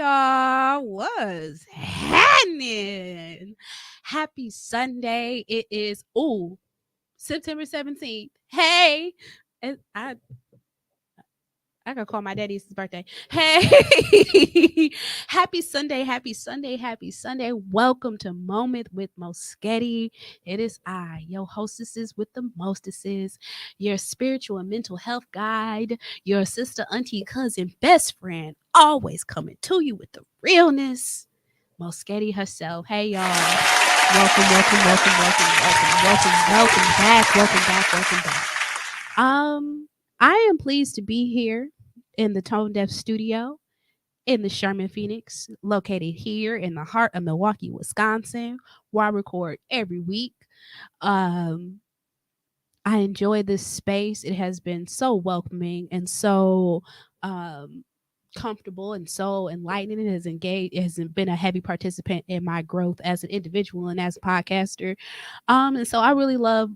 y'all. What's happening? Happy Sunday. It is September 17th. Hey. And I gotta call my daddy's birthday. Hey, happy Sunday, happy Sunday, happy Sunday. Welcome to Moment with MoeSghetti. It is I, your hostesses with the mostesses, your spiritual and mental health guide, your sister, auntie, cousin, best friend, always coming to you with the realness. MoeSghetti herself. Hey y'all. Welcome back. I am pleased to be here in the Tone Deaf Studio in the Sherman Phoenix, located here in the heart of Milwaukee, Wisconsin, where I record every week. I enjoy this space. It has been so welcoming and so comfortable and so enlightening. It has been a heavy participant in my growth as an individual and as a podcaster. And so I really love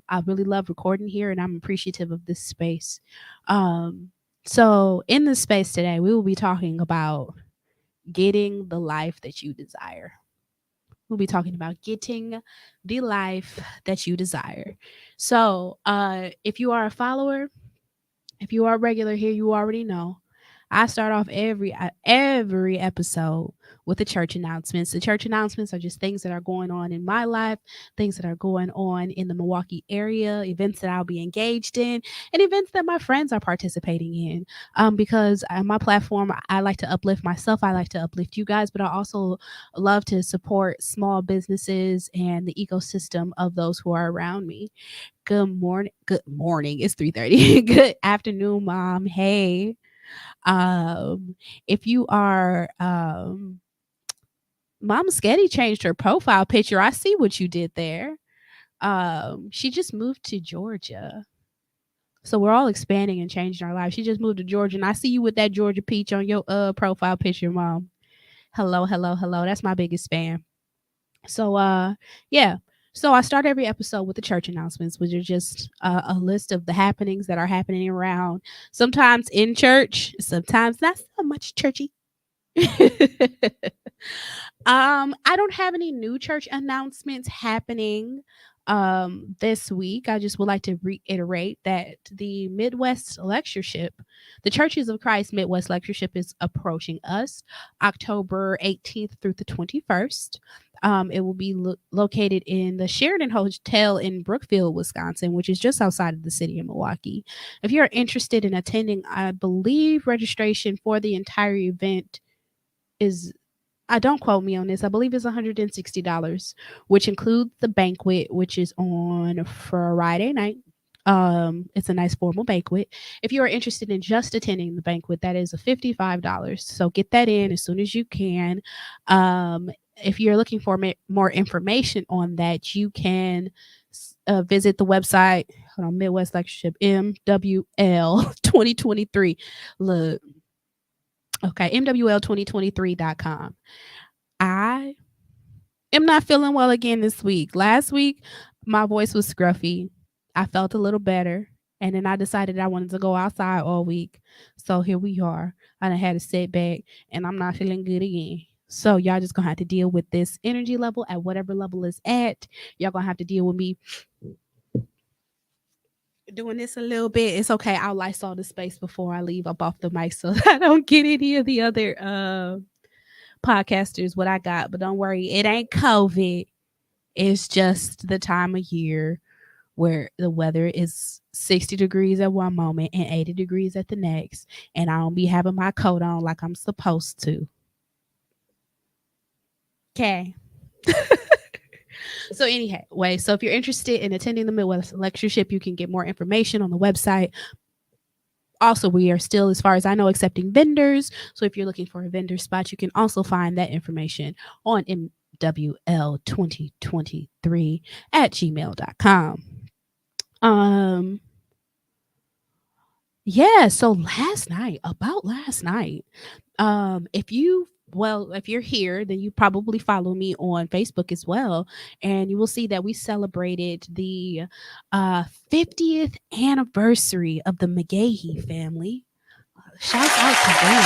recording here, and I'm appreciative of this space. So in this space today, we will be talking about getting the life that you desire. We'll be talking about getting the life that you desire. So, if you are a follower, if you are a regular here, you already know I start off every episode with the church announcements. The church announcements are just things that are going on in my life, things that are going on in the Milwaukee area, events that I'll be engaged in, and events that my friends are participating in. Because on my platform, I like to uplift myself. I like to uplift you guys, but I also love to support small businesses and the ecosystem of those who are around me. Good morning. Good morning. It's 3:30. Good afternoon, mom. Hey. Um, if you are Mom Sketty changed her profile picture. I see what you did there. She just moved to Georgia. So we're all expanding and changing our lives. She just moved to Georgia, and I see you with that Georgia peach on your profile picture, mom. Hello, hello, hello. That's my biggest fan. So yeah. So I start every episode with the church announcements, which are just a list of the happenings that are happening around. Sometimes in church, sometimes not so much churchy. I don't have any new church announcements happening this week. I just would like to reiterate that the Midwest Lectureship, the Churches of Christ Midwest Lectureship, is approaching us October 18th through the 21st. It will be located in the Sheridan Hotel in Brookfield, Wisconsin, which is just outside of the city of Milwaukee. If you're interested in attending, I believe registration for the entire event is, I don't quote me on this, I believe it's $160, which includes the banquet, which is on Friday night. It's a nice formal banquet. If you are interested in just attending the banquet, that is a $55. So get that in as soon as you can. If you're looking for more information on that, you can visit the website. Hold on, Midwest Lectureship, MWL 2023. Look, okay, MWL2023.com. I am not feeling well again this week. Last week, my voice was scruffy. I felt a little better. And then I decided I wanted to go outside all week. So here we are. I done had a setback and I'm not feeling good again. So y'all just gonna have to deal with this energy level at whatever level it's at. Y'all gonna have to deal with me doing this a little bit. It's okay. I'll Lysol the space before I leave up off the mic so I don't get any of the other podcasters what I got. But don't worry, it ain't COVID. It's just the time of year where the weather is 60 degrees at one moment and 80 degrees at the next. And I don't be having my coat on like I'm supposed to. Okay. So anyway, so if you're interested in attending the Midwest Lectureship, you can get more information on the website. Also, we are still, as far as I know, accepting vendors. So if you're looking for a vendor spot, you can also find that information on MWL2023 at gmail.com. Yeah, so last night, if you're here, then you probably follow me on Facebook as well. And you will see that we celebrated the 50th anniversary of the McGahee family. Shout out to them.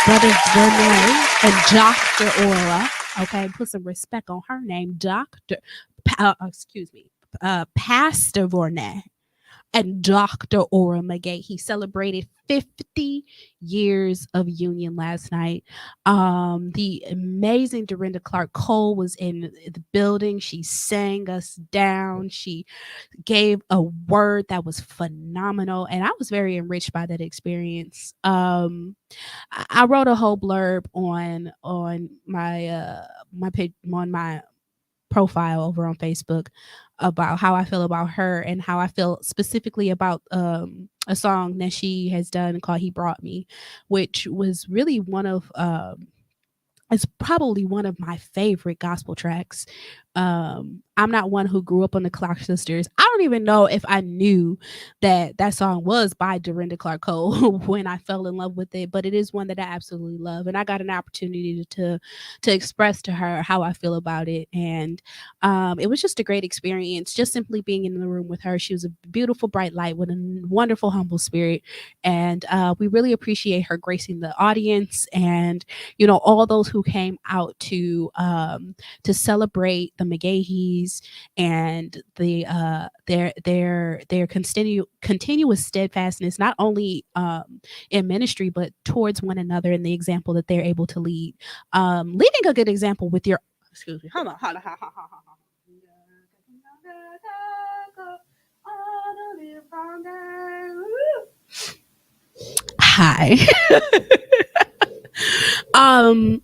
Brothers Bernay and Dr. Aura. Okay, put some respect on her name, excuse me, Pastor Vornay and Dr. Aura McGee. He celebrated 50 years of union last night. The amazing Dorinda Clark Cole was in the building. She sang us down. She gave a word that was phenomenal, and I was very enriched by that experience. I wrote a whole blurb on my page on my profile over on Facebook about how I feel about her and how I feel specifically about a song that she has done called "He Brought Me," which was really one of it's probably one of my favorite gospel tracks. I'm not one who grew up on the Clark Sisters. I don't even know if I knew that that song was by Dorinda Clark Cole when I fell in love with it, but it is one that I absolutely love, and I got an opportunity to express to her how I feel about it, and it was just a great experience. Just simply being in the room with her, she was a beautiful, bright light with a wonderful, humble spirit, and we really appreciate her gracing the audience and all those who came out to celebrate the McGaheys and their continuous steadfastness, not only in ministry but towards one another and the example that they're able to lead. Leading a good example with your excuse me, hold on. Hi. um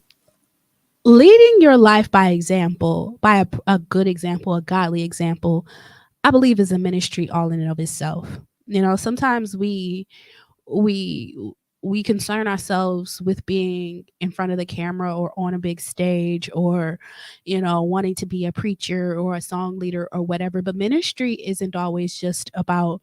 Leading your life by example, by a good example, a godly example, I believe is a ministry all in and of itself. Sometimes we we concern ourselves with being in front of the camera or on a big stage or wanting to be a preacher or a song leader or whatever, but ministry isn't always just about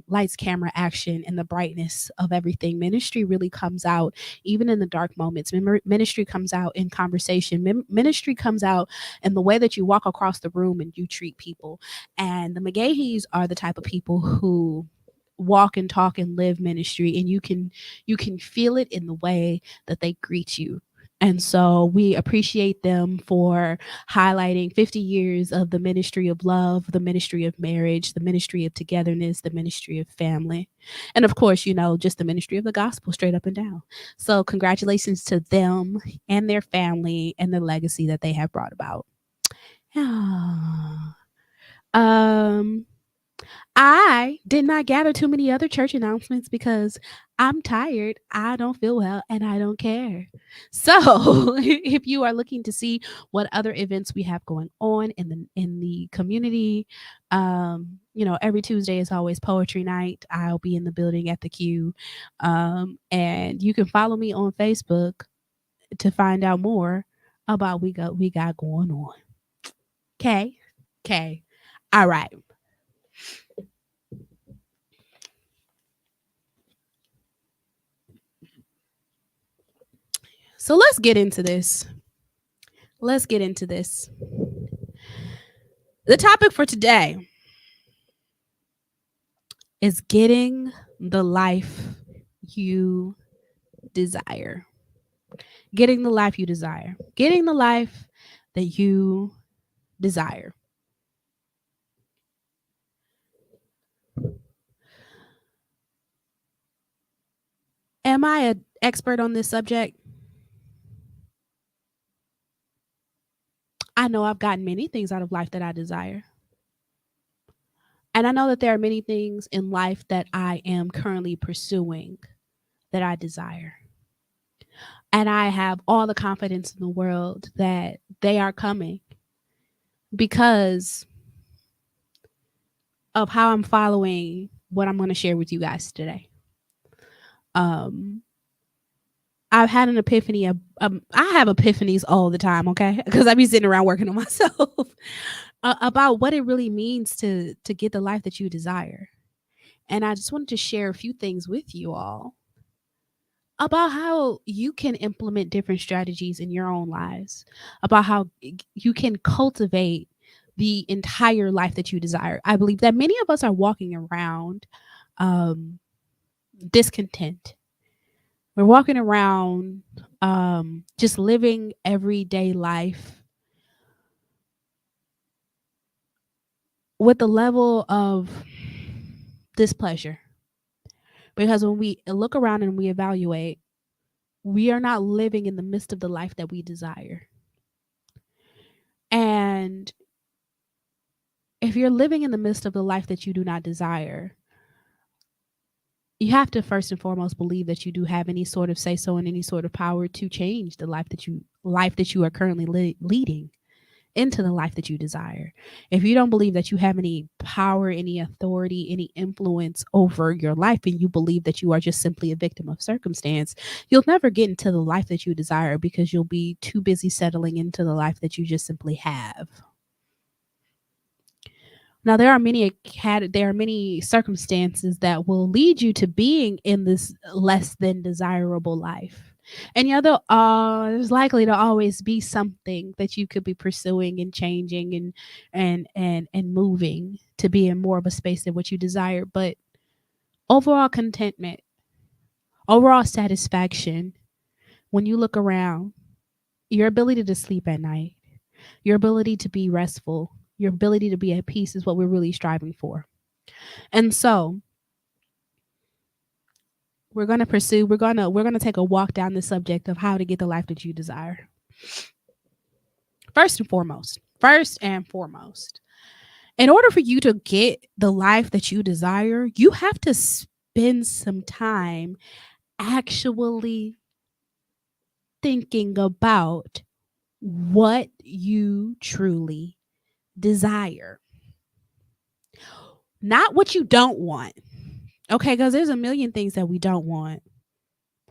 lights, camera, action, and the brightness of everything. Ministry really comes out even in the dark moments. Ministry comes out in conversation. Ministry comes out in the way that you walk across the room and you treat people. And the McGaheys are the type of people who walk and talk and live ministry, and you can feel it in the way that they greet you. And so we appreciate them for highlighting 50 years of the ministry of love, the ministry of marriage, the ministry of togetherness, the ministry of family, and of course, just the ministry of the gospel straight up and down. So congratulations to them and their family and the legacy that they have brought about. um I did not gather too many other church announcements because I'm tired, I don't feel well, and I don't care. So, if you are looking to see what other events we have going on in the community, every Tuesday is always poetry night. I'll be in the building at the Q, and you can follow me on Facebook to find out more about we got going on. Okay, okay, all right. So let's get into this. Let's get into this. The topic for today is getting the life you desire. Getting the life you desire. Getting the life that you desire. Am I an expert on this subject? I know I've gotten many things out of life that I desire. And I know that there are many things in life that I am currently pursuing that I desire. And I have all the confidence in the world that they are coming because of how I'm following what I'm going to share with you guys today. Um, I've had an epiphany. I have epiphanies all the time, okay? Because I be sitting around working on myself about what it really means to get the life that you desire. And I just wanted to share a few things with you all about how you can implement different strategies in your own lives, about how you can cultivate the entire life that you desire. I believe that many of us are walking around um, discontent. We're walking around just living everyday life with a level of displeasure. Because when we look around and we evaluate, we are not living in the midst of the life that we desire. And if you're living in the midst of the life that you do not desire, you have to first and foremost believe that you do have any sort of say so and any sort of power to change the life that you are currently leading into the life that you desire. If you don't believe that you have any power, any authority, any influence over your life, and you believe that you are just simply a victim of circumstance, you'll never get into the life that you desire because you'll be too busy settling into the life that you just simply have. Now there are many circumstances that will lead you to being in this less than desirable life. And there's likely to always be something that you could be pursuing and changing and moving to be in more of a space than what you desire. But overall contentment, overall satisfaction, when you look around, your ability to sleep at night, your ability to be restful, your ability to be at peace is what we're really striving for. And so we're gonna take a walk down the subject of how to get the life that you desire. First and foremost, in order for you to get the life that you desire, you have to spend some time actually thinking about what you truly desire, not what you don't want. Okay, because there's a million things that we don't want.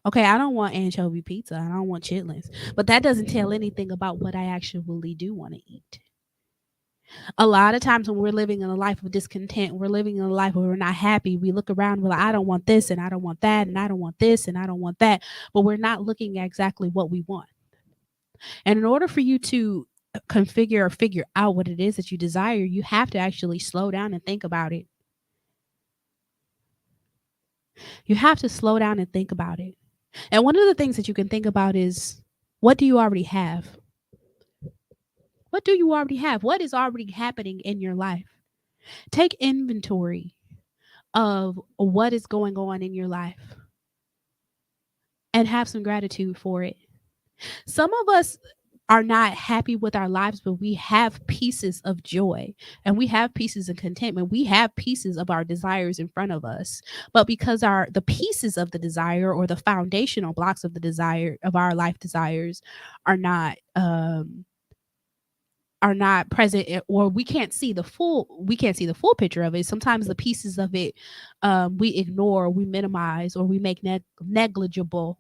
Okay, I don't want anchovy pizza. I don't want chitlins. But that doesn't tell anything about what I actually do want to eat. A lot of times when we're living in a life of discontent, we're living in a life where we're not happy. We look around, we're like, I don't want this and I don't want that and I don't want this and I don't want that. But we're not looking at exactly what we want. And in order for you to configure or figure out what it is that you desire, you have to actually slow down and think about it. You have to slow down and think about it. And one of the things that you can think about is, what do you already have? What do you already have? What is already happening in your life? Take inventory of what is going on in your life and have some gratitude for it. Some of us are not happy with our lives, but we have pieces of joy and we have pieces of contentment. We have pieces of our desires in front of us. But because the pieces of the desire or the foundational blocks of the desire of our life desires are not present, or we can't see the full picture of it. Sometimes the pieces of it we ignore, we minimize, or we make negligible.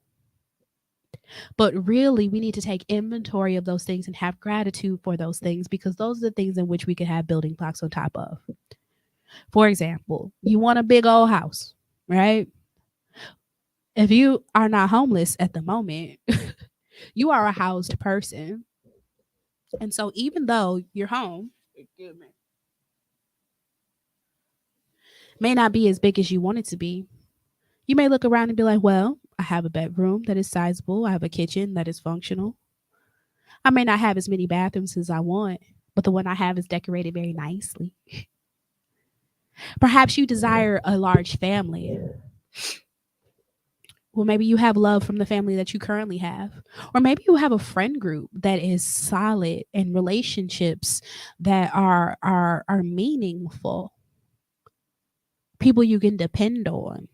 But really, we need to take inventory of those things and have gratitude for those things, because those are the things in which we can have building blocks on top of. For example, you want a big old house, right? If you are not homeless at the moment, you are a housed person. And so even though your home, excuse me, may not be as big as you want it to be, you may look around and be like, well, I have a bedroom that is sizable. I have a kitchen that is functional. I may not have as many bathrooms as I want, but the one I have is decorated very nicely. Perhaps you desire a large family. Well, maybe you have love from the family that you currently have. Or maybe you have a friend group that is solid and relationships that are meaningful. People you can depend on.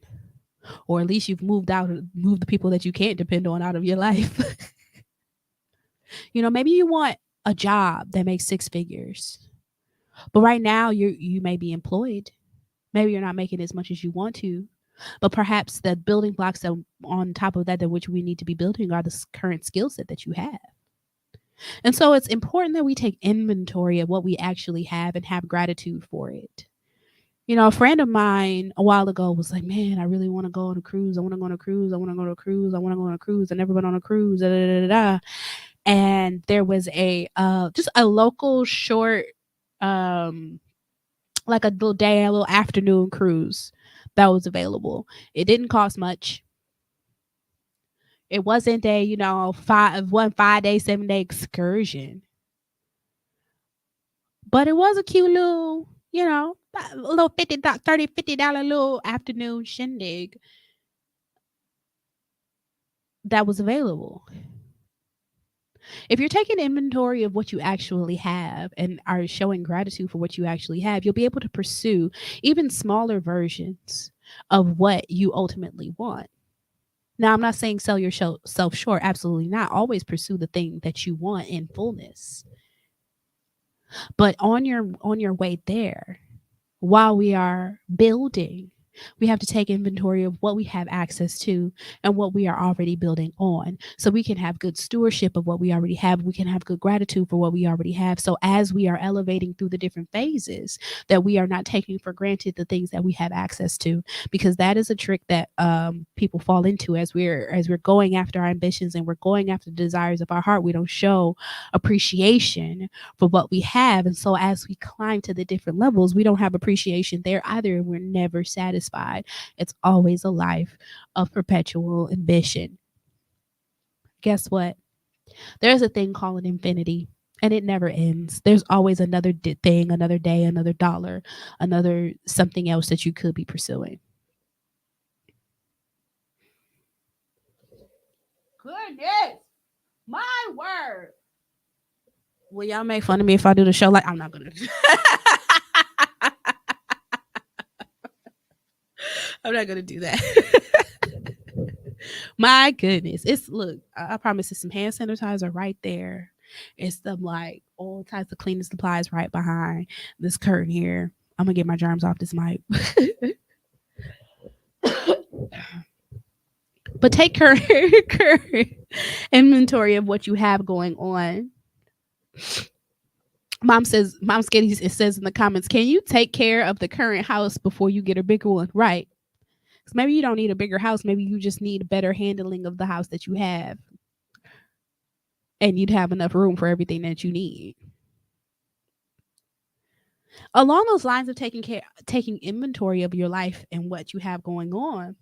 Or at least you've moved the people that you can't depend on out of your life. Maybe you want a job that makes six figures. But right now you may be employed. Maybe you're not making as much as you want to. But perhaps the building blocks that on top of that which we need to be building are the current skill set that you have. And so it's important that we take inventory of what we actually have and have gratitude for it. A friend of mine a while ago was like, man, I really want to go on a cruise. I want to go on a cruise. I want to go on a cruise. I want to go on a cruise. I never been on a cruise. Da, da, da, da. And there was just a local short, like a little day, a little afternoon cruise that was available. It didn't cost much. It wasn't a, 5-day, 7-day excursion. But it was a cute little, a little 50 $30 $50 little afternoon shindig that was available. If you're taking inventory of what you actually have and are showing gratitude for what you actually have, you'll be able to pursue even smaller versions of what you ultimately want. Now, I'm not saying sell yourself short. Absolutely not. Always pursue the thing that you want in fullness. But on your way there, while we are building, we have to take inventory of what we have access to and what we are already building on. So we can have good stewardship of what we already have. We can have good gratitude for what we already have. So as we are elevating through the different phases, that we are not taking for granted the things that we have access to, because that is a trick that people fall into as we're going after our ambitions and we're going after the desires of our heart. We don't show appreciation for what we have. And so as we climb to the different levels, we don't have appreciation there either. And we're never satisfied. It's always a life of perpetual ambition. Guess what? There's a thing called an infinity. And it never ends. There's always another thing, another day, another dollar, another something else that you could be pursuing. Goodness, my word. Will y'all make fun of me if I do the show? Like, I'm not gonna. I'm not gonna do that. My goodness, it's look. I promise, it's some hand sanitizer right there. It's some like all types of cleaning supplies right behind this curtain here. I'm gonna get my germs off this mic. But take current inventory of what you have going on. Mom Skitty, it says in the comments, can you take care of the current house before you get a bigger one? Right. Because maybe you don't need a bigger house. Maybe you just need better handling of the house that you have. And you'd have enough room for everything that you need. Along those lines of taking inventory of your life and what you have going on,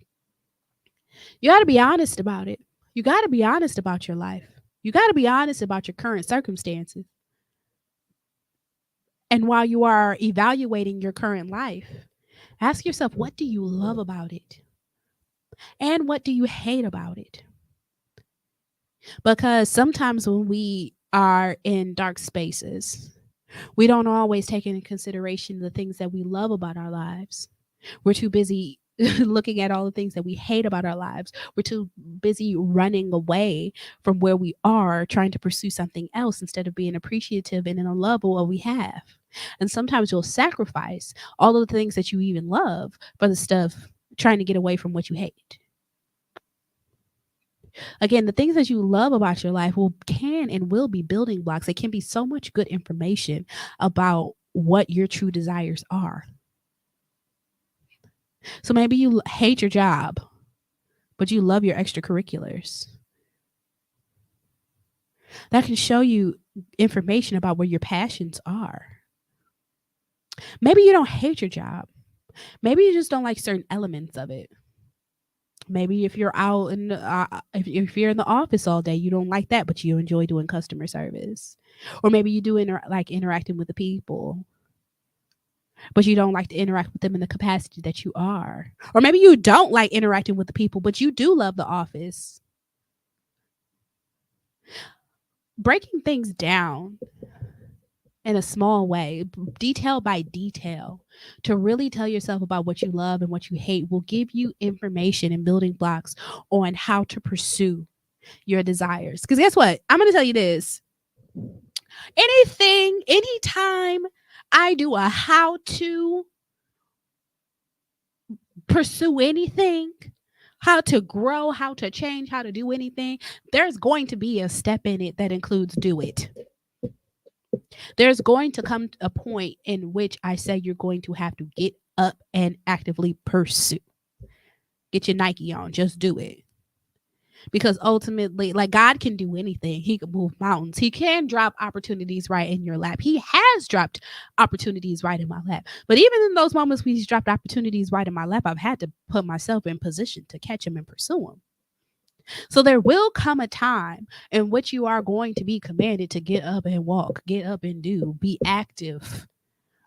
you got to be honest about it. You got to be honest about your life. You got to be honest about your current circumstances. And while you are evaluating your current life, ask yourself, what do you love about it? And what do you hate about it? Because sometimes when we are in dark spaces, we don't always take into consideration the things that we love about our lives. We're too busy looking at all the things that we hate about our lives. We're too busy running away from where we are, trying to pursue something else instead of being appreciative and in a love of what we have. And sometimes you'll sacrifice all of the things that you even love for the stuff trying to get away from what you hate. Again, the things that you love about your life can and will be building blocks. It can be so much good information about what your true desires are. So maybe you hate your job, but you love your extracurriculars. That can show you information about where your passions are. Maybe you don't hate your job. Maybe you just don't like certain elements of it. Maybe if you're out in if you're in the office all day, you don't like that, but you enjoy doing customer service. Or maybe you do like interacting with the people, but you don't like to interact with them in the capacity that you are. Or maybe you don't like interacting with the people, but you do love the office. Breaking things down in a small way, detail by detail, to really tell yourself about what you love and what you hate will give you information and building blocks on how to pursue your desires. Because guess what? I'm going to tell you this. Anytime I do a how to pursue anything, how to grow, how to change, how to do anything, there's going to be a step in it that includes do it. There's going to come a point in which I say you're going to have to get up and actively pursue. Get your Nike on, just do it. Because ultimately, like, God can do anything. He can move mountains. He can drop opportunities right in your lap. He has dropped opportunities right in my lap. But even in those moments when he's dropped opportunities right in my lap, I've had to put myself in position to catch him and pursue him. So there will come a time in which you are going to be commanded to get up and walk, get up and do, be active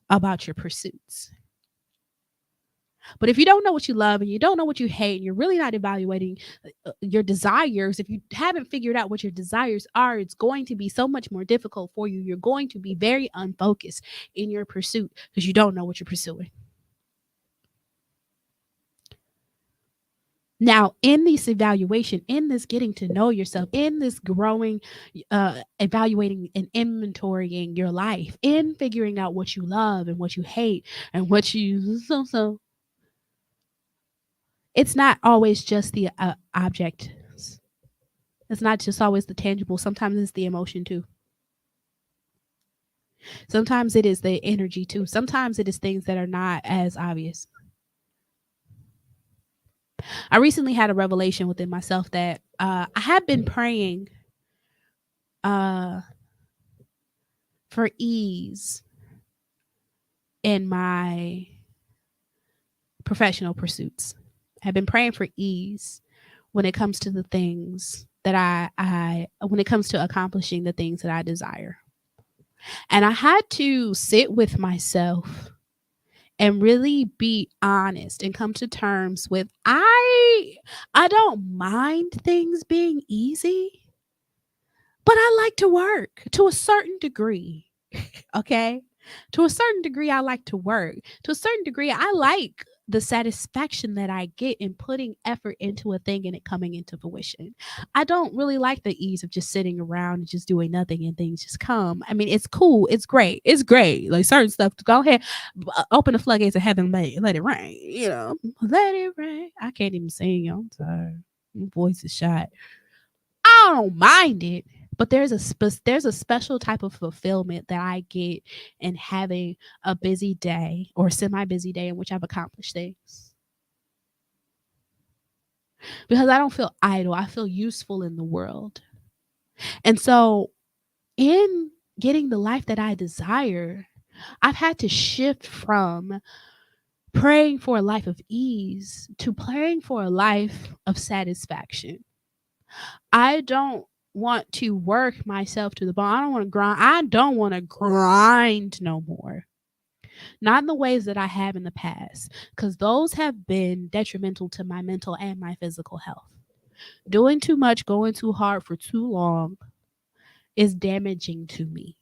about your pursuits. But if you don't know what you love and you don't know what you hate, and you're really not evaluating your desires, if you haven't figured out what your desires are, it's going to be so much more difficult for you. You're going to be very unfocused in your pursuit because you don't know what you're pursuing. Now, in this evaluation, in this getting to know yourself, in this growing, evaluating and inventorying your life, in figuring out what you love and what you hate and what you so, it's not always just the object. It's not just always the tangible. Sometimes it's the emotion too. Sometimes it is the energy too. Sometimes it is things that are not as obvious. I recently had a revelation within myself that I have been praying uh, for ease in my professional pursuits. I've been praying for ease when it comes to the things that I when it comes to accomplishing the things that I desire. And I had to sit with myself and really be honest and come to terms with I don't mind things being easy, but I like to work to a certain degree. Okay? To a certain degree, I like to work. To a certain degree, I like the satisfaction that I get in putting effort into a thing and it coming into fruition. I don't really like the ease of just sitting around and just doing nothing and things just come. I mean, it's cool. It's great. It's great. Like certain stuff, go ahead, open the floodgates of heaven, let it rain. Let it rain. I can't even sing. I'm tired. My voice is shot. I don't mind it, but there's a special type of fulfillment that I get in having a busy day or semi busy day in which I've accomplished things. Because I don't feel idle. I feel useful in the world. And so in getting the life that I desire, I've had to shift from praying for a life of ease to praying for a life of satisfaction. I don't want to work myself to the bone. I don't want to grind. I don't want to grind no more. Not in the ways that I have in the past, because those have been detrimental to my mental and my physical health. Doing too much, going too hard for too long is damaging to me.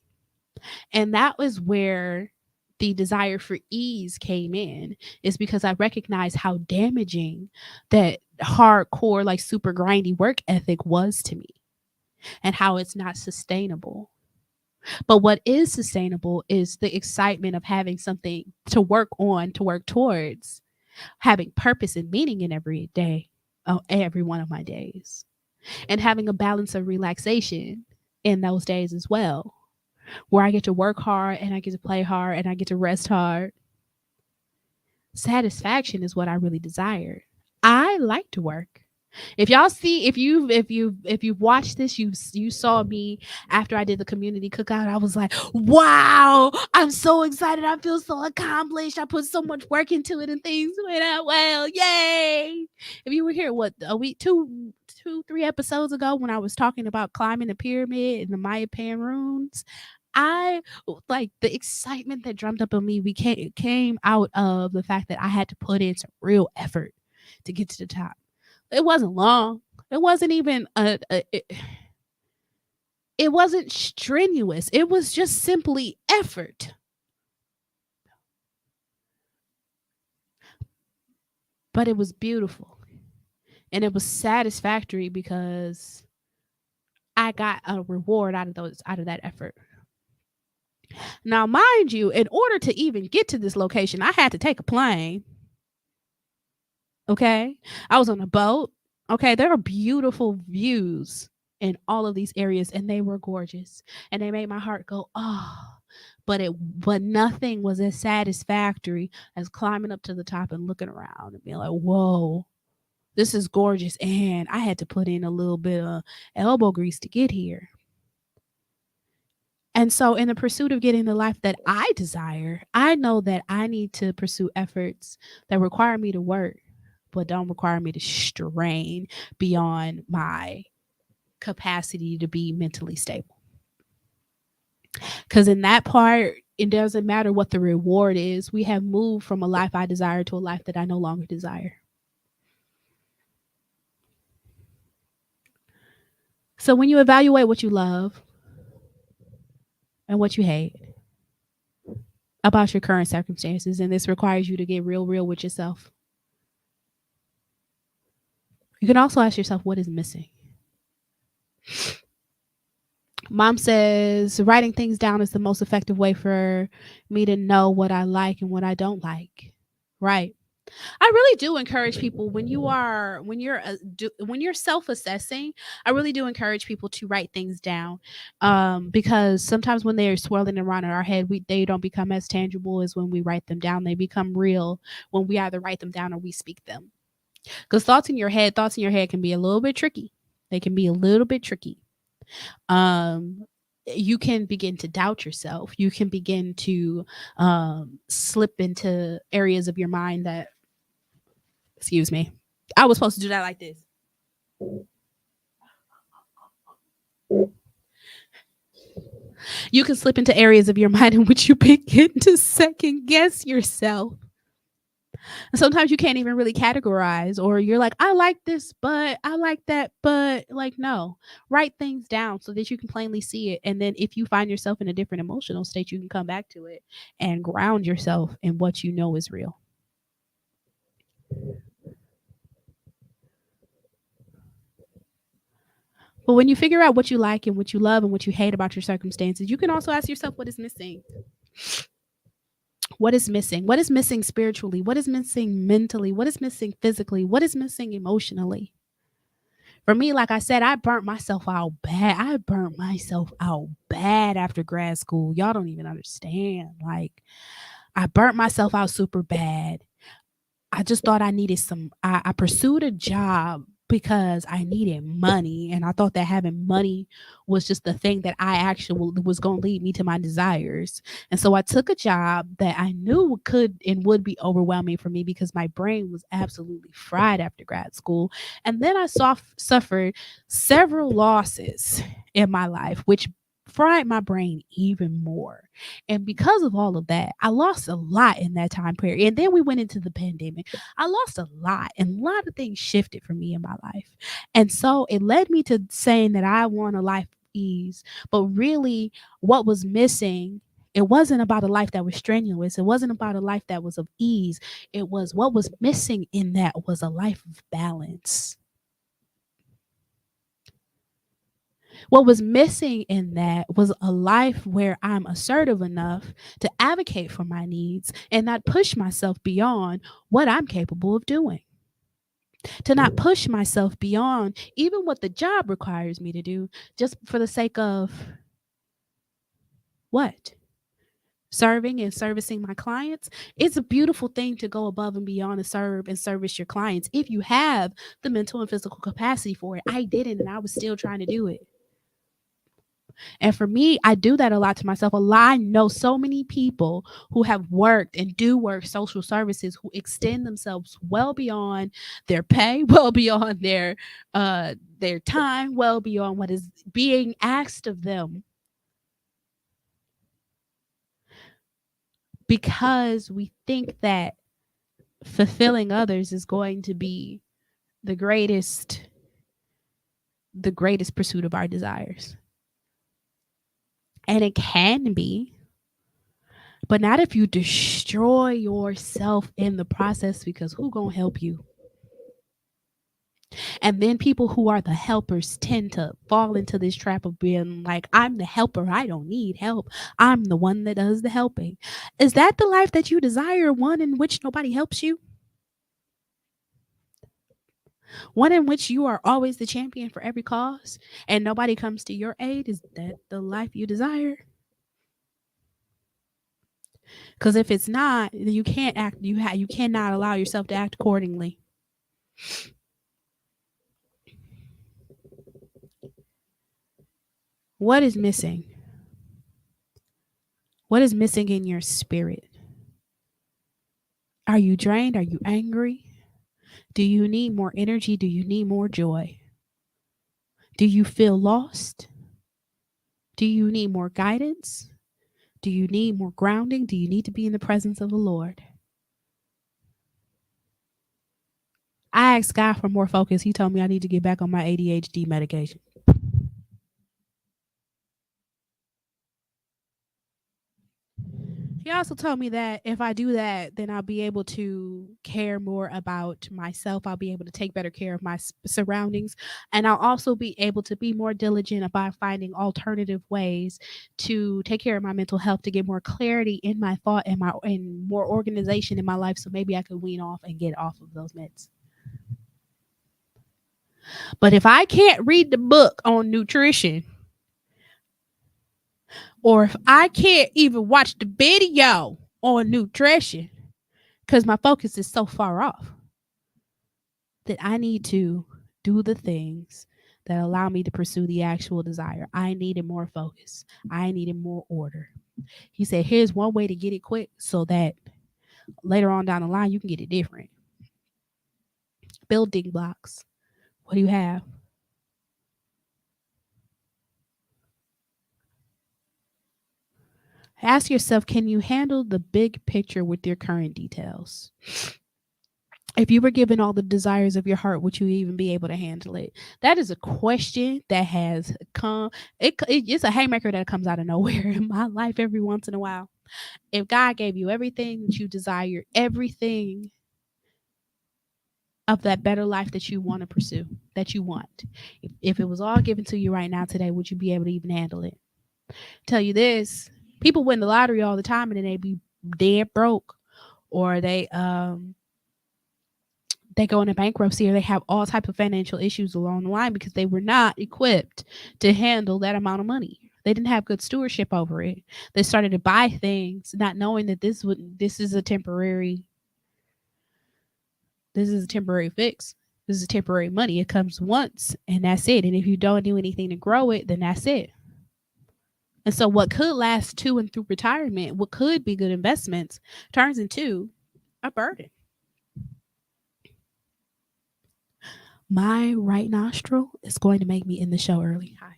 And that was where the desire for ease came in, is because I recognized how damaging that hardcore, like super grindy work ethic was to me and how it's not sustainable. But what is sustainable is the excitement of having something to work on, to work towards, having purpose and meaning in every day, every one of my days, and having a balance of relaxation in those days as well, where I get to work hard and I get to play hard and I get to rest hard. Satisfaction is what I really desire. I like to work. If y'all see, if you've watched this, you saw me after I did the community cookout. I was like, wow, I'm so excited. I feel so accomplished. I put so much work into it and things went out well. Yay. If you were here, what, a week, 3 episodes ago when I was talking about climbing the pyramid in the Mayan ruins, I like the excitement that drummed up in me. We came out of the fact that I had to put in some real effort to get to the top. It wasn't long. It wasn't even it wasn't strenuous. It was just simply effort. But it was beautiful. And it was satisfactory because I got a reward out of that effort. Now, mind you, in order to even get to this location, I had to take a plane. Okay? I was on a boat. Okay, there are beautiful views in all of these areas and they were gorgeous. And they made my heart go, "Oh." But nothing was as satisfactory as climbing up to the top and looking around and being like, "Whoa. This is gorgeous." And I had to put in a little bit of elbow grease to get here. And so, in the pursuit of getting the life that I desire, I know that I need to pursue efforts that require me to work. but don't require me to strain beyond my capacity to be mentally stable. Because in that part, it doesn't matter what the reward is. We have moved from a life I desire to a life that I no longer desire. So when you evaluate what you love and what you hate about your current circumstances, and this requires you to get real with yourself, you can also ask yourself what is missing. Mom says writing things down is the most effective way for me to know what I like and what I don't like. Right. I really do encourage people when you're self-assessing, I really do encourage people to write things down. Because sometimes when they're swirling around in our head, they don't become as tangible as when we write them down. They become real when we either write them down or we speak them. Because thoughts in your head can be a little bit tricky. They can be a little bit tricky. Um, you can begin to doubt yourself. You can begin to slip into areas of your mind that, excuse me, I was supposed to do that like this. You can slip into areas of your mind in which you begin to second guess yourself. And sometimes you can't even really categorize, or you're like, I like this, but I like that, but like, no. Write things down so that you can plainly see it. And then if you find yourself in a different emotional state, you can come back to it and ground yourself in what you know is real. But when you figure out what you like and what you love and what you hate about your circumstances, you can also ask yourself what is missing. What is missing? What is missing spiritually? What is missing mentally? What is missing physically? What is missing emotionally? For me, like I said, I burnt myself out bad. I burnt myself out bad after grad school. Y'all don't even understand. Like, I burnt myself out super bad. I just thought I needed I pursued a job because I needed money. And I thought that having money was just the thing that I actually was going to lead me to my desires. And so I took a job that I knew could and would be overwhelming for me because my brain was absolutely fried after grad school. And then I suffered several losses in my life, which fried my brain even more. And because of all of that, I lost a lot in that time period. And then we went into the pandemic. I lost a lot, and a lot of things shifted for me in my life. And so it led me to saying that I want a life of ease. But really, what was missing, it wasn't about a life that was strenuous. It wasn't about a life that was of ease. It was what was missing in that was a life of balance. What was missing in that was a life where I'm assertive enough to advocate for my needs and not push myself beyond what I'm capable of doing. To not push myself beyond even what the job requires me to do just for the sake of what? Serving and servicing my clients. It's a beautiful thing to go above and beyond to serve and service your clients if you have the mental and physical capacity for it. I didn't, and I was still trying to do it. And for me, I do that a lot to myself. A lot. I know so many people who have worked and do work social services who extend themselves well beyond their pay, well beyond their time, well beyond what is being asked of them, because we think that fulfilling others is going to be the greatest pursuit of our desires. And it can be, but not if you destroy yourself in the process, because who gonna help you? And then people who are the helpers tend to fall into this trap of being like, I'm the helper, I don't need help, I'm the one that does the helping. Is that the life that you desire? One in which nobody helps you? One in which you are always the champion for every cause and nobody comes to your aid? Is that the life you desire? Because if it's not, you can't act. You cannot allow yourself to act accordingly. What is missing? What is missing in your spirit? Are you drained? Are you angry? Do you need more energy? Do you need more joy? Do you feel lost? Do you need more guidance? Do you need more grounding? Do you need to be in the presence of the Lord? I asked God for more focus. He told me I need to get back on my ADHD medication. He also told me that if I do that, then I'll be able to care more about myself. I'll be able to take better care of my surroundings. And I'll also be able to be more diligent about finding alternative ways to take care of my mental health, to get more clarity in my thought and more organization in my life. So maybe I could wean off and get off of those meds. But if I can't read the book on nutrition, or if I can't even watch the video on nutrition because my focus is so far off, that I need to do the things that allow me to pursue the actual desire. I needed more focus. I needed more order. He said, here's one way to get it quick so that later on down the line you can get it different. Building blocks. What do you have? Ask yourself, can you handle the big picture with your current details? If you were given all the desires of your heart, would you even be able to handle it? That is a question that has come. It's a haymaker that comes out of nowhere in my life every once in a while. If God gave you everything that you desire, everything of that better life that you want to pursue, that you want, if it was all given to you right now today, would you be able to even handle it? Tell you this: people win the lottery all the time, and then they be dead broke, or they go into bankruptcy, or they have all type of financial issues along the line because they were not equipped to handle that amount of money. They didn't have good stewardship over it. They started to buy things not knowing that this is a temporary fix. This is temporary money. It comes once and that's it. And if you don't do anything to grow it, then that's it. And so what could last to and through retirement, what could be good investments, turns into a burden. My right nostril is going to make me end the show early. Hi.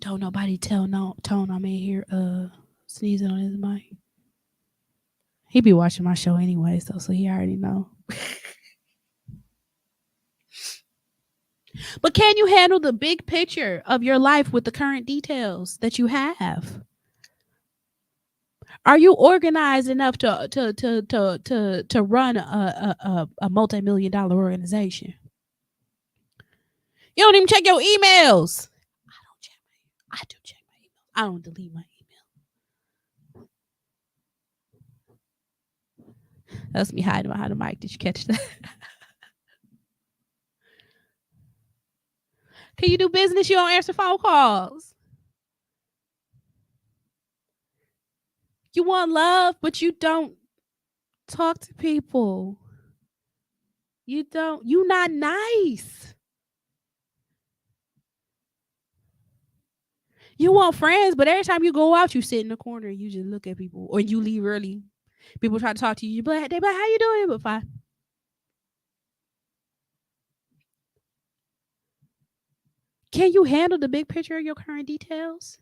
Don't nobody tell no Tone I'm in here sneezing on his mic. He be watching my show anyway, so he already know. But can you handle the big picture of your life with the current details that you have? Are you organized enough to run a multi-million-dollar organization? You don't even check your emails. I do check my emails. I don't delete my email. That's me hiding behind the mic. Did you catch that? Can you do business? You don't answer phone calls. You want love, but you don't talk to people. You don't. You not nice. You want friends, but every time you go out, you sit in the corner and you just look at people, or you leave early. People try to talk to you. They be like, "How you doing?" But fine. Can you handle the big picture of your current details?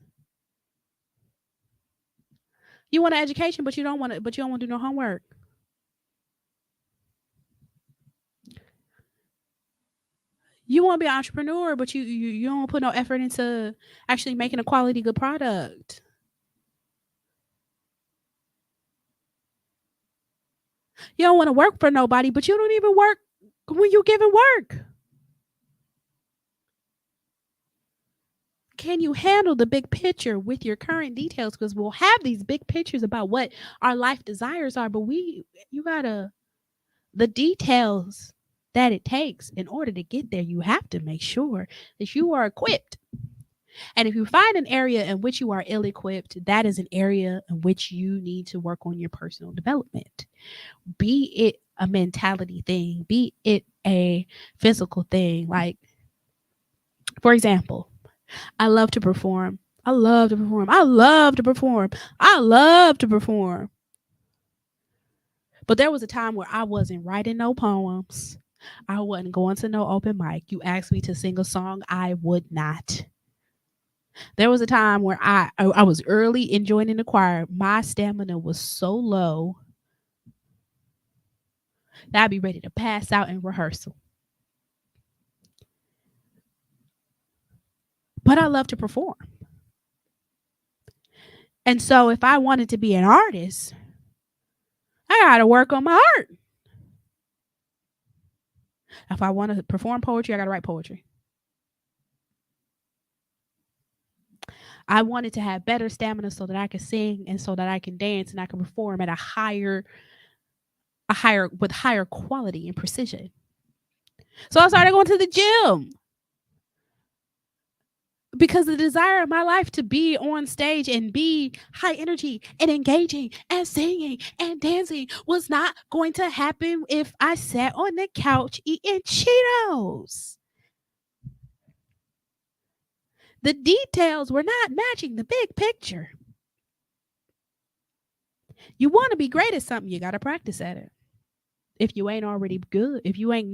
You want an education, but you don't want to. But you don't want to do no homework. You want to be an entrepreneur, but you don't put no effort into actually making a quality good product. You don't want to work for nobody, but you don't even work when you giving work. Can you handle the big picture with your current details? Because we'll have these big pictures about what our life desires are, but you gotta the details that it takes in order to get there. You have to make sure that you are equipped. And if you find an area in which you are ill equipped, that is an area in which you need to work on your personal development. Be it a mentality thing, be it a physical thing. Like, for example, I love to perform. I love to perform. I love to perform. I love to perform. But there was a time where I wasn't writing no poems. I wasn't going to no open mic. You asked me to sing a song, I would not. There was a time where I was early in joining the choir. My stamina was so low that I'd be ready to pass out in rehearsal. But I love to perform. And so if I wanted to be an artist, I gotta work on my art. If I want to perform poetry, I gotta write poetry. I wanted to have better stamina so that I could sing and so that I can dance and I can perform at a higher with higher quality and precision. So I started going to the gym because the desire of my life to be on stage and be high energy and engaging and singing and dancing was not going to happen if I sat on the couch eating Cheetos. The details were not matching the big picture. You want to be great at something, you got to practice at it. If you ain't already good, if you ain't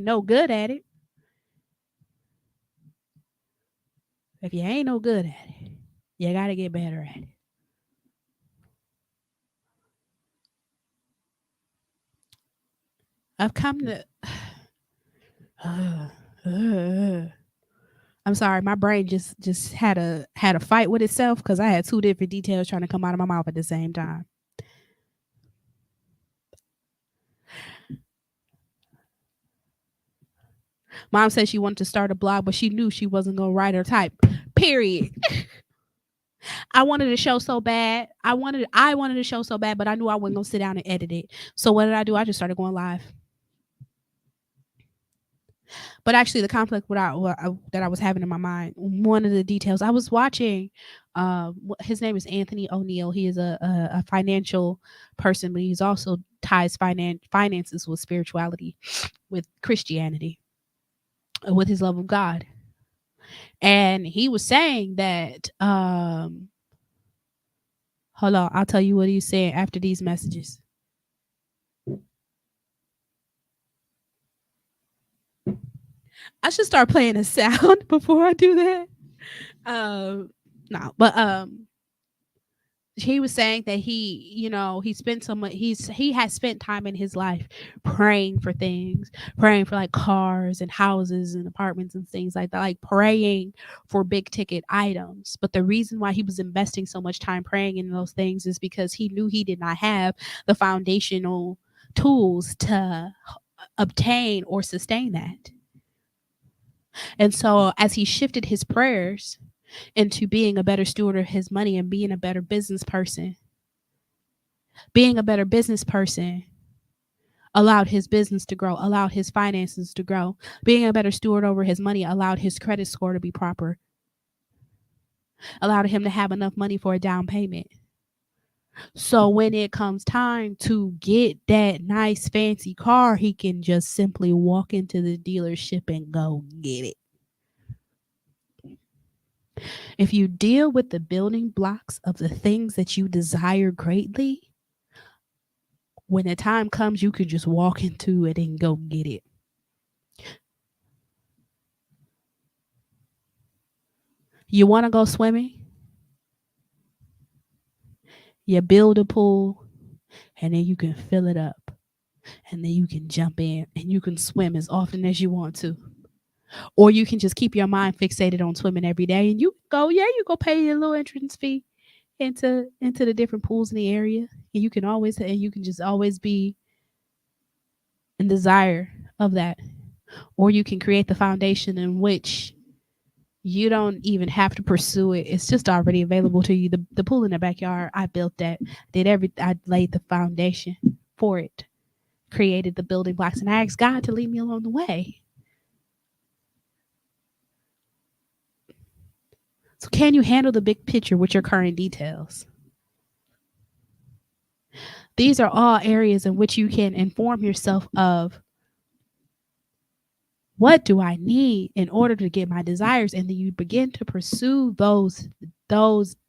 no good at it, if you ain't no good at it, you got to get better at it. I've come to I'm sorry, my brain just had a fight with itself cuz I had two different details trying to come out of my mouth at the same time. Mom said she wanted to start a blog, but she knew she wasn't going to write or type. Period. I wanted to show so bad. I wanted to show so bad, but I knew I wasn't going to sit down and edit it. So what did I do? I just started going live. But actually, the conflict that I was having in my mind, one of the details I was watching, his name is Anthony O'Neill. He is a financial person, but he's also ties finances with spirituality, with Christianity, with his love of God. And he was saying that, hold on, I'll tell you what he's saying after these messages. I should start playing a sound before I do that. No, but he was saying that he spent so much he has spent time in his life praying for things, praying for like cars and houses and apartments and things like that, like praying for big ticket items. But the reason why he was investing so much time praying in those things is because he knew he did not have the foundational tools to obtain or sustain that. And so as he shifted his prayers into being a better steward of his money and being a better business person allowed his business to grow, allowed his finances to grow. Being a better steward over his money allowed his credit score to be proper, allowed him to have enough money for a down payment. So when it comes time to get that nice fancy car, he can just simply walk into the dealership and go get it. If you deal with the building blocks of the things that you desire greatly, when the time comes, you can just walk into it and go get it. You want to go swimming? You build a pool and then you can fill it up and then you can jump in and you can swim as often as you want to. Or you can just keep your mind fixated on swimming every day and you go pay your little entrance fee into the different pools in the area. And you can just always be in desire of that. Or you can create the foundation in which you don't even have to pursue it. It's just already available to you. The pool in the backyard, I built that. I laid the foundation for it, created the building blocks, and I asked God to lead me along the way. So can you handle the big picture with your current details? These are all areas in which you can inform yourself of What do I need in order to get my desires? And then you begin to pursue those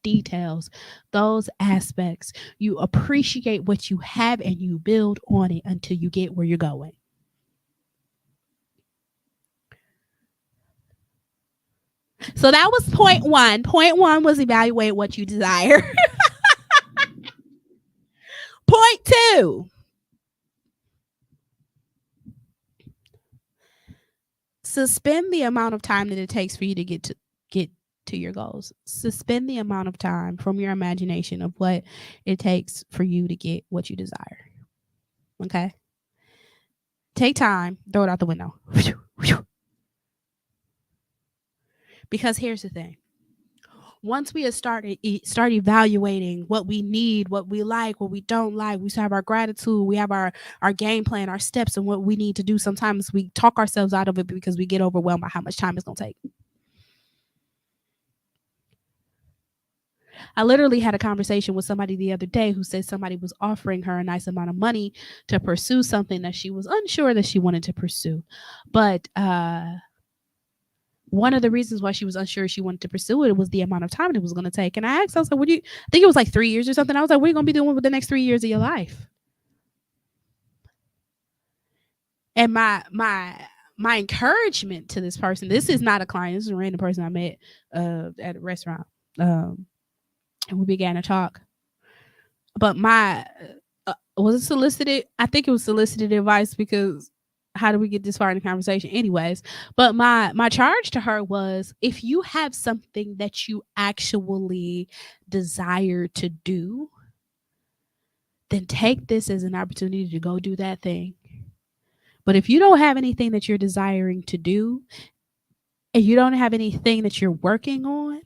details, those aspects. You appreciate what you have and you build on it until you get where you're going. So that was point one. Point one was evaluate what you desire. Point two, suspend the amount of time that it takes for you to get to your goals. Suspend the amount of time from your imagination of what it takes for you to get what you desire. Okay? Take time, throw it out the window. Because here's the thing. Once we start evaluating what we need, what we like, what we don't like, we have our gratitude, we have our game plan, our steps, and what we need to do. Sometimes we talk ourselves out of it because we get overwhelmed by how much time it's going to take. I literally had a conversation with somebody the other day who said somebody was offering her a nice amount of money to pursue something that she was unsure that she wanted to pursue. But one of the reasons why she was unsure she wanted to pursue it was the amount of time it was going to take. And I asked, I was like, I think it was like 3 years or something. I was like, what are you going to be doing with the next 3 years of your life? And my encouragement to this person, this is not a client, this is a random person I met at a restaurant. And we began to talk. But my was it solicited? I think it was solicited advice, because how do we get this far in the conversation? Anyways, but my charge to her was, if you have something that you actually desire to do, then take this as an opportunity to go do that thing. But if you don't have anything that you're desiring to do, and you don't have anything that you're working on,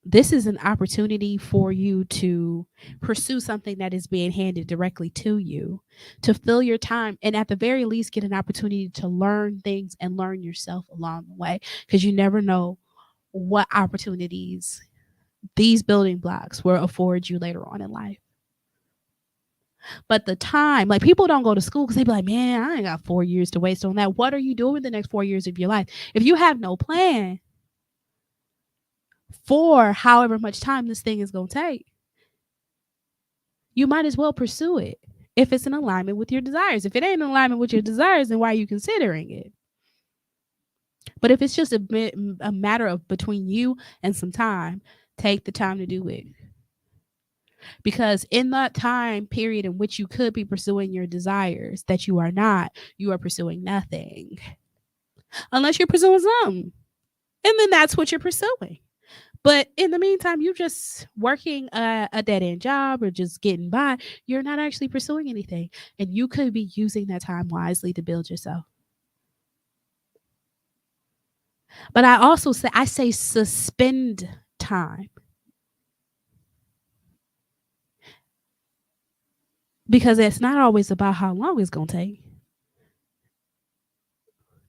this is an opportunity for you to pursue something that is being handed directly to you, to fill your time, and at the very least get an opportunity to learn things and learn yourself along the way, because you never know what opportunities these building blocks will afford you later on in life. But the time, like, people don't go to school because they be like, man, I ain't got 4 years to waste on that. What are you doing the next 4 years of your life? If you have no plan for however much time this thing is going to take, you might as well pursue it if it's in alignment with your desires. If it ain't in alignment with your desires, then why are you considering it? But if it's just a matter of between you and some time, take the time to do it. Because in that time period in which you could be pursuing your desires that you are not, you are pursuing nothing. Unless you're pursuing something. And then that's what you're pursuing. But in the meantime, you just working a dead end job or just getting by. You're not actually pursuing anything. And you could be using that time wisely to build yourself. But I say suspend time. Because it's not always about how long it's going to take.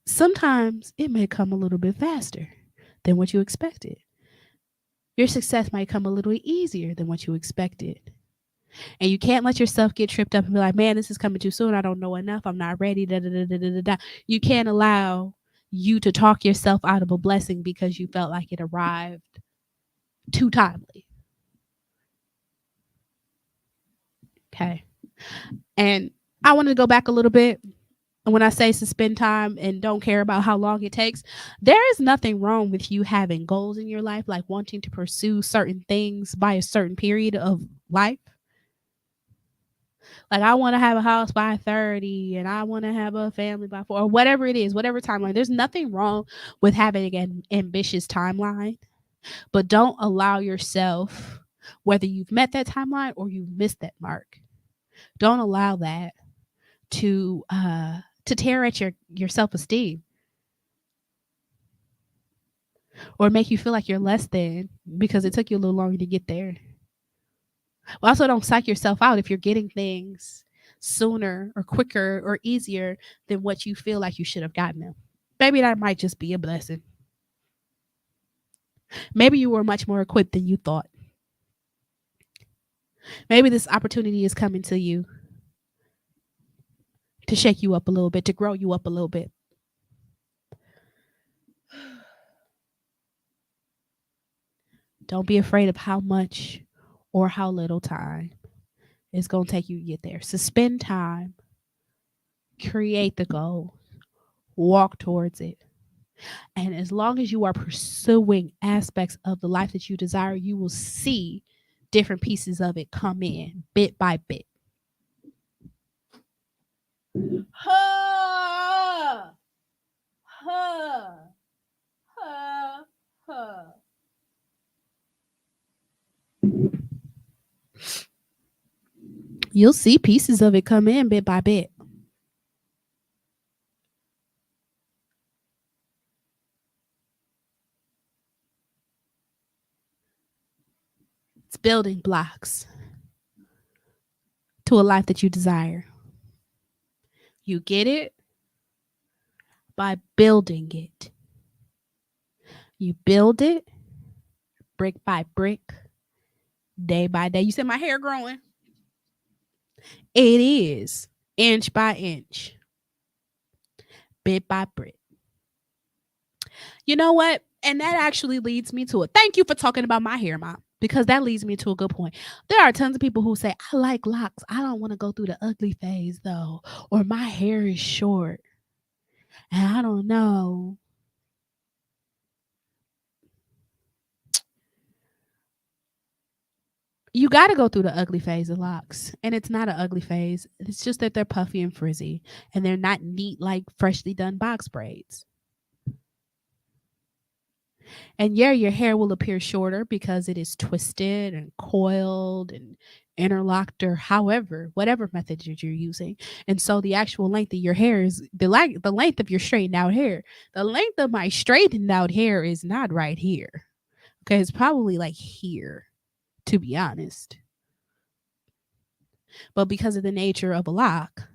Sometimes it may come a little bit faster than what you expected. Your success might come a little easier than what you expected. And you can't let yourself get tripped up and be like, man, this is coming too soon. I don't know enough. I'm not ready. Da, da, da, da, da, da. You can't allow you to talk yourself out of a blessing because you felt like it arrived too timely. Okay. And I want to go back a little bit. And when I say suspend time and don't care about how long it takes, there is nothing wrong with you having goals in your life, like wanting to pursue certain things by a certain period of life. Like, I want to have a house by 30 and I want to have a family by 4, or whatever it is, whatever timeline. There's nothing wrong with having an ambitious timeline, but don't allow yourself, whether you've met that timeline or you've missed that mark, don't allow that to tear at your self-esteem or make you feel like you're less than because it took you a little longer to get there. Also, don't psych yourself out if you're getting things sooner or quicker or easier than what you feel like you should have gotten them. Maybe that might just be a blessing. Maybe you were much more equipped than you thought. Maybe this opportunity is coming to you to shake you up a little bit, to grow you up a little bit. Don't be afraid of how much or how little time it's going to take you to get there. Suspend time, create the goal, walk towards it. And as long as you are pursuing aspects of the life that you desire, you will see different pieces of it come in bit by bit. Huh, huh, huh, huh. You'll see pieces of it come in bit by bit. It's building blocks to a life that you desire. You get it by building it. You build it brick by brick, day by day. You said my hair growing? It is inch by inch, bit by bit. You know what? And that actually leads me to it. Thank you for talking about my hair, Mom, because that leads me to a good point. There are tons of people who say, I like locks. I don't want to go through the ugly phase though, or my hair is short. And I don't know. You got to go through the ugly phase of locks. And it's not an ugly phase. It's just that they're puffy and frizzy and they're not neat like freshly done box braids. And yeah, your hair will appear shorter because it is twisted and coiled and interlocked or however, whatever method that you're using. And so the actual length of your hair is the length of your straightened out hair. The length of my straightened out hair is not right here. Okay, it's probably like here, to be honest. But because of the nature of a lock,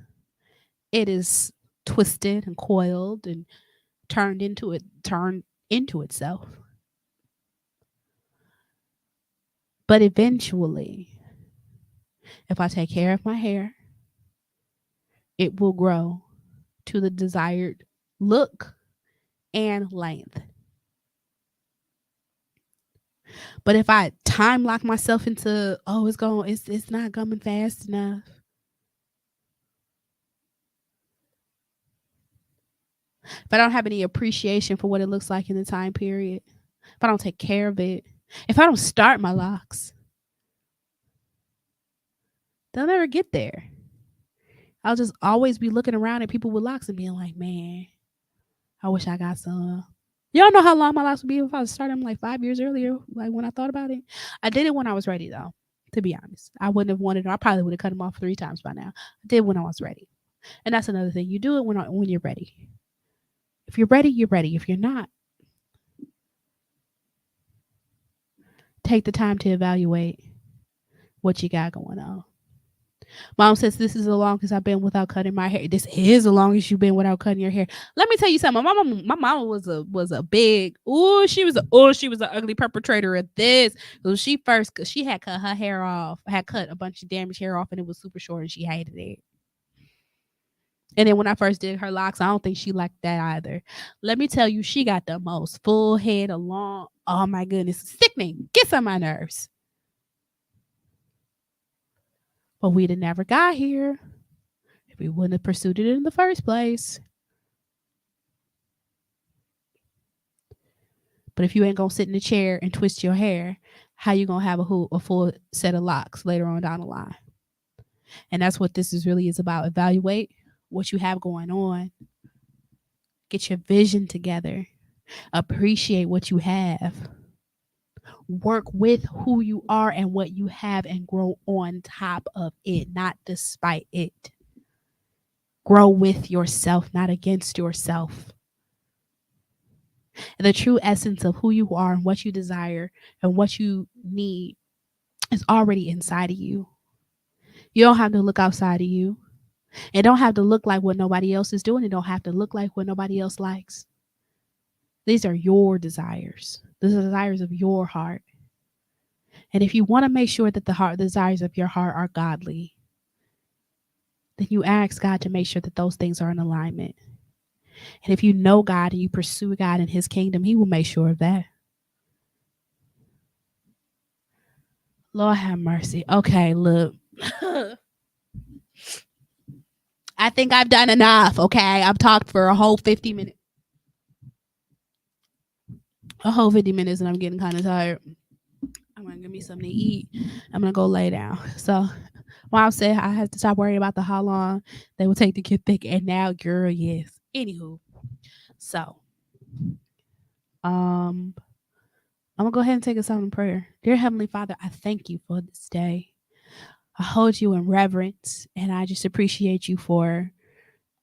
it is twisted and coiled and turned into itself. But eventually, if I take care of my hair, it will grow to the desired look and length. But if I time lock myself into, oh, it's not coming fast enough. If I don't have any appreciation for what it looks like in the time period, if I don't take care of it, if I don't start my locks, they'll never get there. I'll just always be looking around at people with locks and being like, man, I wish I got some. Y'all know how long my locks would be if I started them like 5 years earlier, like when I thought about it. I did it when I was ready, though, to be honest. I wouldn't have wanted them. I probably would have cut them off 3 times by now. I did when I was ready. And that's another thing. You do it when you're ready. If you're ready, you're ready. If you're not, take the time to evaluate what you got going on. Mom says this is the longest I've been without cutting my hair. This is the longest you've been without cutting your hair. Let me tell you something. My mama was a big she was an ugly perpetrator of this. So she had cut her hair off, had cut a bunch of damaged hair off, and it was super short, and she hated it. And then when I first did her locks, I don't think she liked that either. Let me tell you, she got the most full head along. Oh my goodness, sickening. Gets on my nerves. But we'd have never got here if we wouldn't have pursued it in the first place. But if you ain't gonna sit in the chair and twist your hair, how you gonna have a full set of locks later on down the line? And that's what this is about. Evaluate what you have going on. Get your vision together. Appreciate what you have. Work with who you are and what you have and grow on top of it, not despite it. Grow with yourself, not against yourself. And the true essence of who you are and what you desire and what you need is already inside of you. You don't have to look outside of you. It don't have to look like what nobody else is doing. It don't have to look like what nobody else likes. These are your desires. These are the desires of your heart. And if you want to make sure that the desires of your heart are godly, then you ask God to make sure that those things are in alignment. And if you know God and you pursue God and his kingdom, he will make sure of that. Lord have mercy. Okay, look. I think I've done enough. Okay, I've talked for a whole 50 minutes. A whole 50 minutes, and I'm getting kind of tired. I'm gonna give me something to eat. I'm gonna go lay down. So, mom said I had to stop worrying about the how long they would take to get thick, and now, girl, yes. Anywho, so um, I'm gonna go ahead and take us out in prayer. Dear Heavenly Father, I thank you for this day. I hold you in reverence, and I just appreciate you for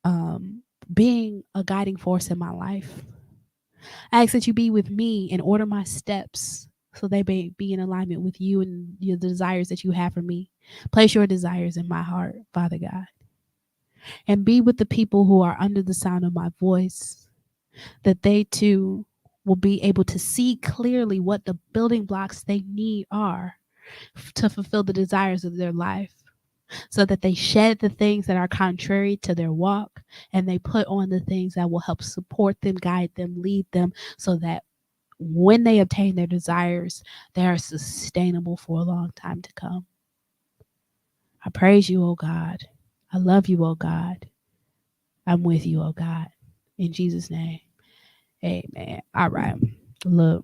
um being a guiding force in my life. I ask that you be with me and order my steps so they may be in alignment with you and your desires that you have for me. Place your desires in my heart, Father God, and be with the people who are under the sound of my voice, that they too will be able to see clearly what the building blocks they need are to fulfill the desires of their life, so that they shed the things that are contrary to their walk and they put on the things that will help support them, guide them, lead them, so that when they obtain their desires, they are sustainable for a long time to come. I praise you, oh God. I love you, oh God. I'm with you, oh God. In Jesus' name, amen. All right. Look,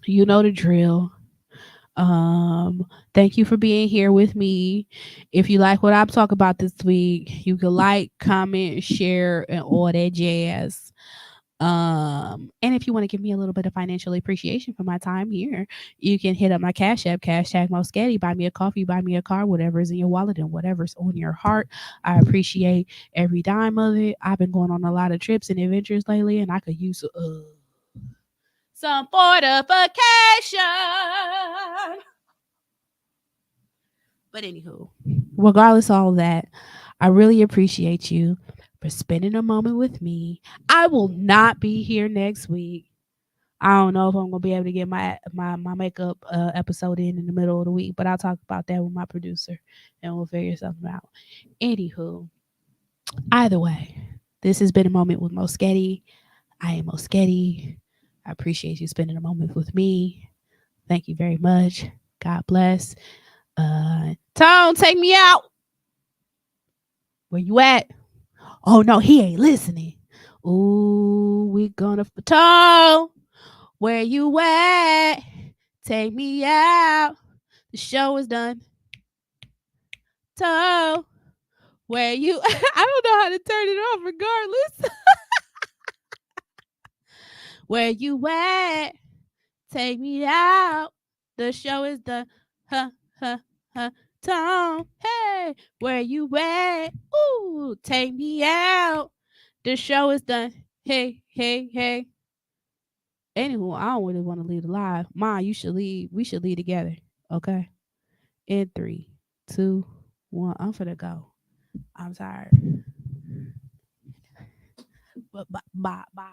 you know the drill. Thank you for being here with me. If you like what I'm talking about this week, you can like, comment, share, and all that jazz. And if you want to give me a little bit of financial appreciation for my time here, you can hit up my Cash App, hashtag MoeSghetti, buy me a coffee, buy me a car, whatever's in your wallet and whatever's on your heart. I appreciate every dime of it. I've been going on a lot of trips and adventures lately, and I could use some fortification. But anywho, regardless of all that, I really appreciate you for spending a moment with me. I will not be here next week. I don't know if I'm gonna be able to get my makeup episode in the middle of the week, but I'll talk about that with my producer, and we'll figure something out. Anywho, either way, this has been a moment with MoeSghetti. I am MoeSghetti. I appreciate you spending a moment with me. Thank you very much. God bless. Tone, take me out. Where you at? Oh no, he ain't listening. Ooh, we gonna Tone. Where you at? Take me out. The show is done. Tone, where you? I don't know how to turn it off. Regardless, where you at? Take me out. The show is done. Huh, huh, huh. Tone, hey, where you at? Ooh, take me out. The show is done. Hey, hey, hey. Anywho, I don't really want to leave alive. Ma, you should leave. We should leave together. Okay. In 3, 2, 1. I'm finna go. I'm tired. But bye, bye, bye.